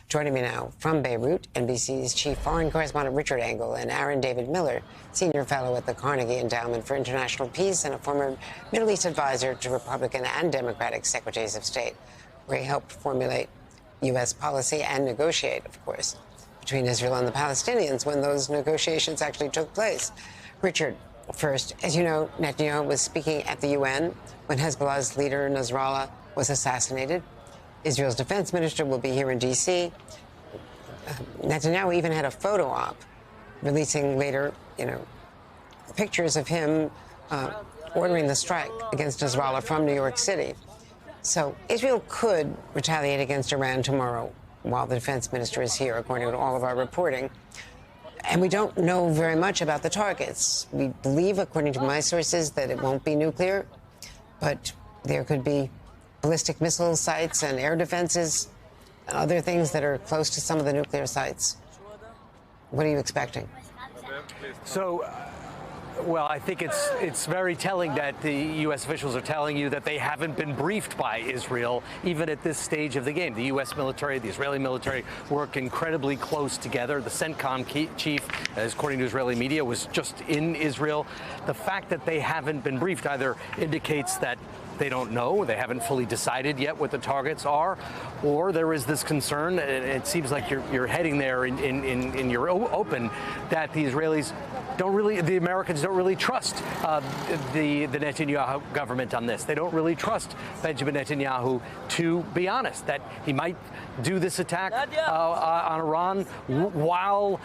Joining me now from Beirut, NBC's chief foreign correspondent Richard Engel and Aaron David Miller, senior fellow at the Carnegie Endowment for International Peace and a former Middle East advisor to Republican and Democratic secretaries of state, where he helped formulate U.S. policy and negotiate, of course, between Israel and the Palestinians when those negotiations actually took place. Richard, first, as you know, Netanyahu was speaking at the UN when Hezbollah's leader Nasrallah was assassinated. Israel's defense minister will be here in D.C. Netanyahu even had a photo op, releasing later, pictures of him ordering the strike against Nasrallah from New York City. So Israel could retaliate against Iran tomorrow while the defense minister is here, according to all of our reporting. And we don't know very much about the targets. We believe, according to my sources, that it won't be nuclear, but there could be ballistic missile sites and air defenses, and other things that are close to some of the nuclear sites. What are you expecting? So, well, I think it's very telling that the U.S. officials are telling you that they haven't been briefed by Israel, even at this stage of the game. The U.S. military, the Israeli military work incredibly close together. The CENTCOM chief, as according to Israeli media, was just in Israel. The fact that they haven't been briefed either indicates that they don't know, they haven't fully decided yet what the targets are, or there is this concern, and it seems like you're heading there in your open, that the Israelis don't really, the Americans don't really trust the Netanyahu government on this. They don't really trust Benjamin Netanyahu, to be honest, that he might do this attack on Iran while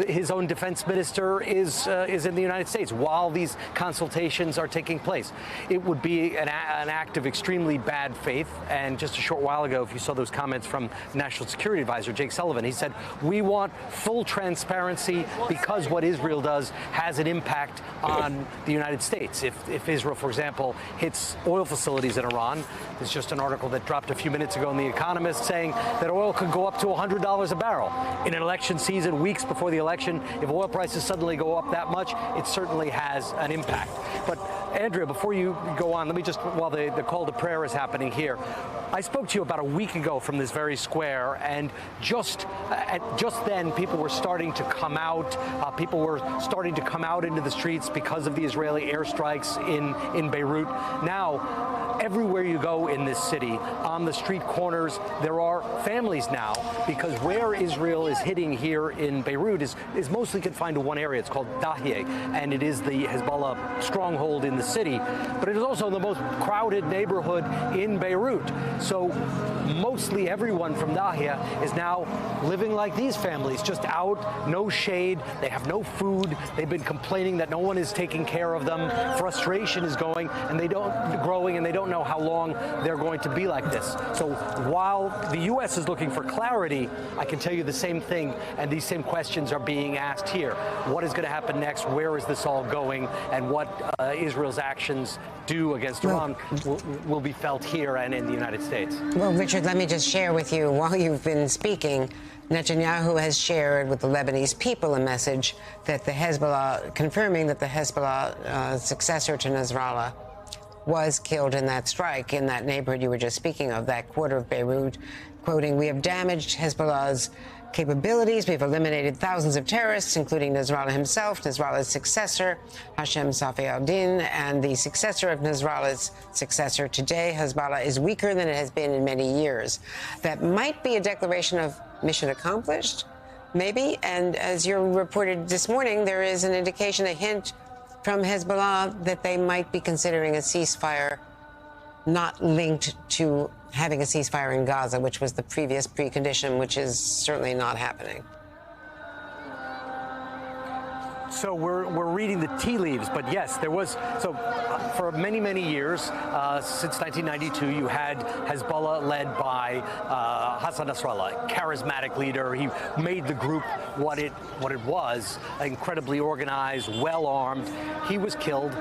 his own defense minister is in the United States, while these consultations are taking place. It would be an act of extremely bad faith. And just a short while ago, if you saw those comments from National Security Advisor Jake Sullivan, he said, we want full transparency because what Israel does has an impact on the United States. If Israel, for example, hits oil facilities in Iran, there's just an article that dropped a few minutes ago in The Economist saying that oil could go up to $100 a barrel. In an election season, weeks before the election, if oil prices suddenly go up that much, it certainly has an impact. But Andrea, before you go on, let me just, while the call to prayer is happening here, I spoke to you about a week ago from this very square, and just then people were starting to come out. People were starting to come out into the streets because of the Israeli airstrikes in Beirut. Now, everywhere you go in this city, on the street corners, there are families now, because where Israel is hitting here in Beirut is mostly confined to one area. It's called Dahieh, and it is the Hezbollah stronghold in the city, but it is also the most crowded neighborhood in Beirut. So mostly everyone from Dahieh is now living like these families, just out, no shade, they have no food, they've been complaining that no one is taking care of them, frustration is growing, and they don't know how long they're going to be like this. So while the U.S. is looking for clarity, I can tell you the same thing, and these same questions are being asked here. What is going to happen next? Where is this all going? And what Israel's actions do against Iran will be felt here and in the United States. Well, Richard, let me just share with you, while you've been speaking, Netanyahu has shared with the Lebanese people a message that the Hezbollah, confirming that the Hezbollah successor to Nasrallah was killed in that strike in that neighborhood you were just speaking of, that quarter of Beirut, quoting, "We have damaged Hezbollah's capabilities. We've eliminated thousands of terrorists, including Nasrallah himself, Nasrallah's successor, Hashem Safi al-Din, and the successor of Nasrallah's successor. Today, Hezbollah is weaker than it has been in many years." That might be a declaration of mission accomplished, maybe. And as you reported this morning, there is an indication, a hint from Hezbollah that they might be considering a ceasefire not linked to having a ceasefire in Gaza, which was the previous precondition, which is certainly not happening. So we're reading the tea leaves, but yes, there was, so for many, many years, since 1992, you had Hezbollah led by Hassan Nasrallah, charismatic leader. He made the group what it was, incredibly organized, well-armed. He was killed.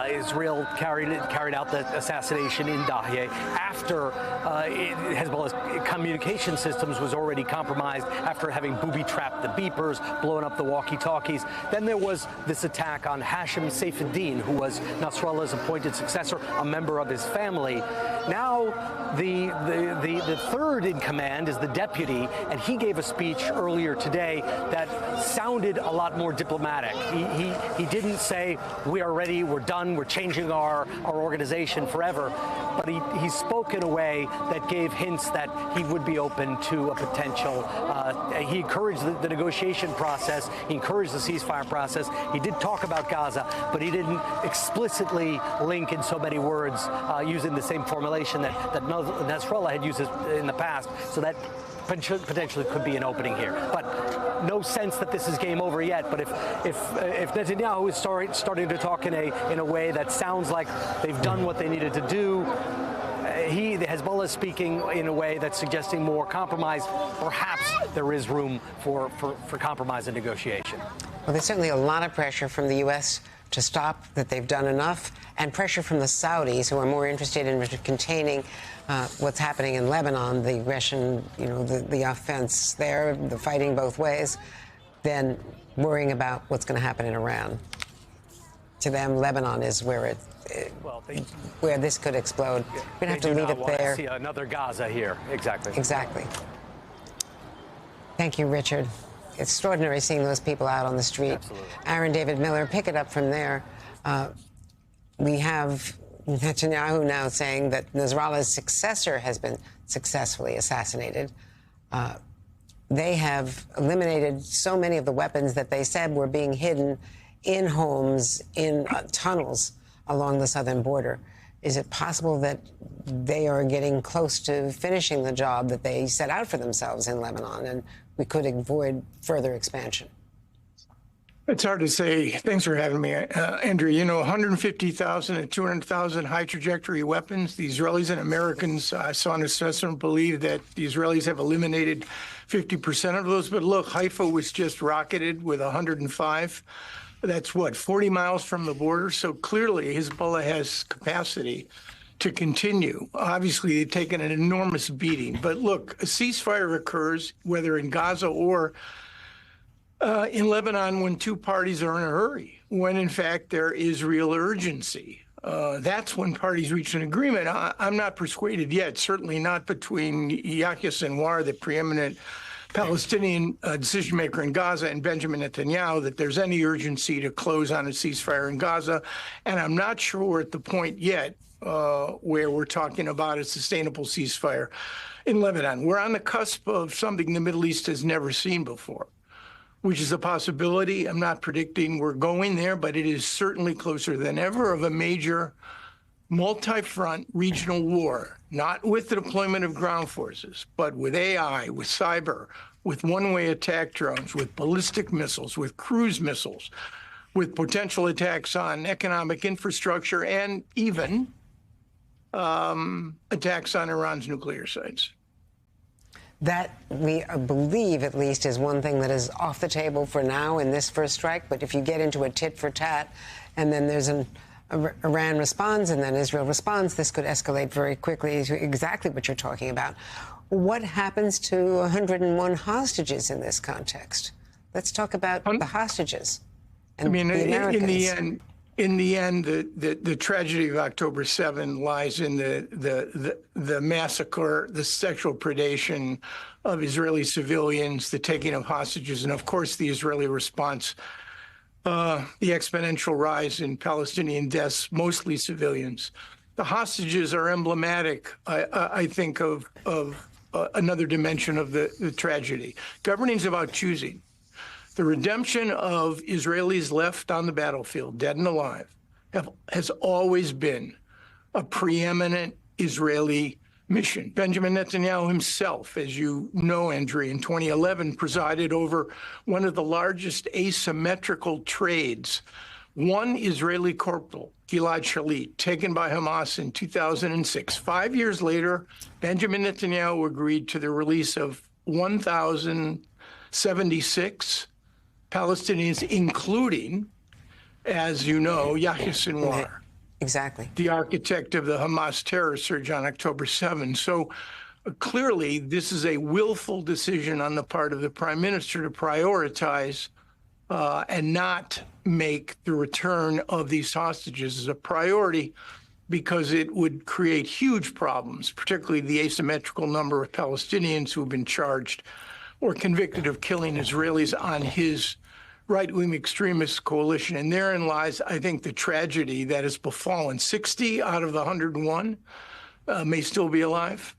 Israel carried out the assassination in Dahieh after Hezbollah's communication systems was already compromised, after having booby-trapped the beepers, blown up the walkie-talkies. Then there was this attack on Hashem Saif al-Din, who was Nasrallah's appointed successor, a member of his family. Now the third in command is the deputy, and he gave a speech earlier today that sounded a lot more diplomatic. He didn't say we are ready, we're done, we're changing our organization forever, but he spoke in a way that gave hints that he would be open to a potential. He encouraged the negotiation process. He encouraged the ceasefire process. He did talk about Gaza, but he didn't explicitly link in so many words using the same formulation that Nasrallah had used in the past. So that potentially could be an opening here, but no sense that this is game over yet. But if Netanyahu is starting to talk in a way that sounds like they've done what they needed to do, the Hezbollah is speaking in a way that's suggesting more compromise. Perhaps there is room for compromise and negotiation. Well, there's certainly a lot of pressure from the U.S. to stop, that they've done enough, and pressure from the Saudis, who are more interested in containing what's happening in Lebanon, the aggression, the offense there, the fighting both ways, than worrying about what's going to happen in Iran. To them, Lebanon is where where this could explode. We're going to have to leave it there. See another Gaza here. Exactly. Exactly. Thank you, Richard. Extraordinary seeing those people out on the street. Absolutely. Aaron David Miller, pick it up from there. We have Netanyahu now saying that Nasrallah's successor has been successfully assassinated. They have eliminated so many of the weapons that they said were being hidden in homes, in tunnels along the southern border. Is it possible that they are getting close to finishing the job that they set out for themselves in Lebanon, and we could avoid further expansion? It's hard to say. Thanks for having me, Andrew. 150,000 and 200,000 high-trajectory weapons. The Israelis and Americans, I saw an assessment, believe that the Israelis have eliminated 50% of those. But look, Haifa was just rocketed with 105. That's 40 miles from the border. So clearly Hezbollah has capacity to continue. Obviously, they've taken an enormous beating. But look, a ceasefire occurs, whether in Gaza or in Lebanon, when two parties are in a hurry, when in fact there is real urgency. That's when parties reach an agreement. I'm not persuaded yet, certainly not between Yahya Sinwar, the preeminent Palestinian decision maker in Gaza, and Benjamin Netanyahu, that there's any urgency to close on a ceasefire in Gaza. And I'm not sure we're at the point yet where we're talking about a sustainable ceasefire in Lebanon. We're on the cusp of something the Middle East has never seen before, which is a possibility. I'm not predicting we're going there, but it is certainly closer than ever of a major multi-front regional war, not with the deployment of ground forces, but with AI, with cyber, with one-way attack drones, with ballistic missiles, with cruise missiles, with potential attacks on economic infrastructure, and even attacks on Iran's nuclear sites. That, we believe, at least, is one thing that is off the table for now in this first strike. But if you get into a tit for tat, and then there's Iran responds, and then Israel responds, this could escalate very quickly to exactly what you're talking about. What happens to 101 hostages in this context? Let's talk about the hostages. And in the end, the tragedy of October 7 lies in the massacre, the sexual predation of Israeli civilians, the taking of hostages, and of course the Israeli response, the exponential rise in Palestinian deaths, mostly civilians. The hostages are emblematic, I think, of another dimension of the tragedy. Governing is about choosing. The redemption of Israelis left on the battlefield, dead and alive, has always been a preeminent Israeli mission. Benjamin Netanyahu himself, as you know, Andrew, in 2011 presided over one of the largest asymmetrical trades. One Israeli corporal, Gilad Shalit, taken by Hamas in 2006. 5 years later, Benjamin Netanyahu agreed to the release of 1,076 Palestinians, including, as you know, Yahya Sinwar. Exactly. The architect of the Hamas terror surge on October 7. So clearly, this is a willful decision on the part of the prime minister to prioritize and not make the return of these hostages as a priority because it would create huge problems, particularly the asymmetrical number of Palestinians who have been charged or convicted of killing Israelis on his right-wing extremist coalition. And therein lies, I think, the tragedy that has befallen. 60 out of the 101 may still be alive.